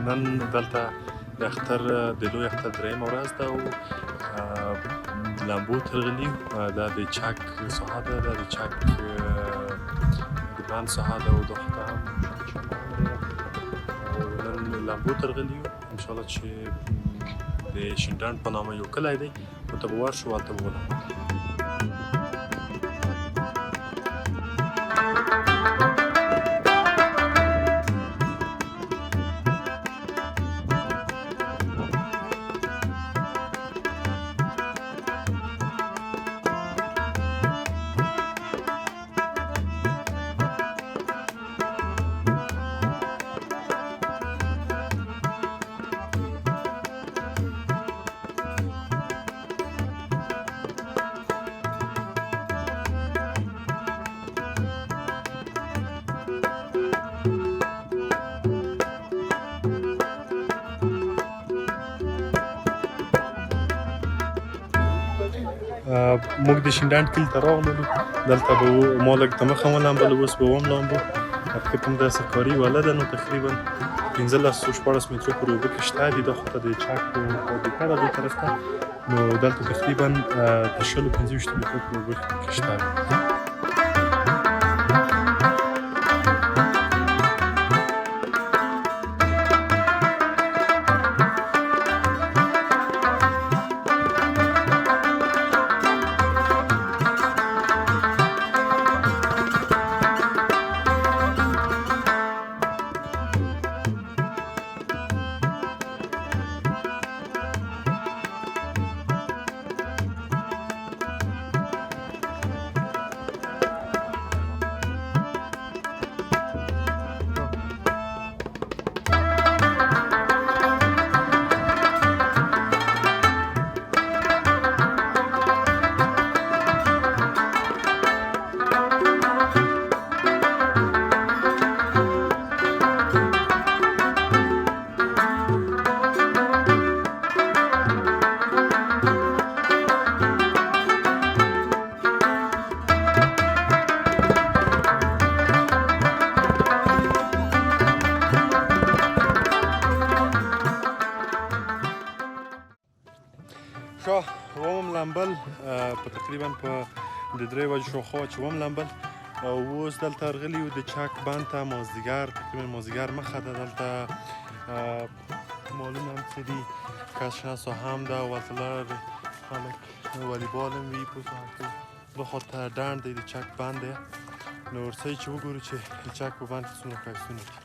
نن دلته د اختر د لوی اختر درېیمه ورځ ده او لامبو ته راغلي یو. دا د چک ساحه ده، دا د چک د بند ساحه ده او دغه ته هم او نن لامبو ته راغلي یو. انشاءالله چې د شینډنډ په نامه یو کلی دی، ورته به ورشو، هلته به ولامبو. موږ د شینډنډ کلي ته راغللو، دلته به ما لږ دمخه ولامبلو، اوس به ولامبو. فکر کوم داسې کاري واله ده، نو تقریبا 15-16 مترو پورې اوبه کې شته دي. دا خو ته د چک فابریکه ده دې طرف ته، نو دلته تقریبا تر 20-25 مترو پورې اوبه کې شته دي. وم لامبل په تقریبا په د 3 بجو شاوخوا چې وم لامبل، او اوس دلته راغلي یو د چک بند ته مازدیګر، تقریبا مازدیګر مخه ده. دلته مالونه هم څه دي، کس شناسا هم ده، او هلته لار خلک والیبال هم وي په ساحه کې. دخوا ته ډنډ دی، د چک بند دی. نو ورسئ چې وګورو چې د چک په بند کې څومره کسونه دي.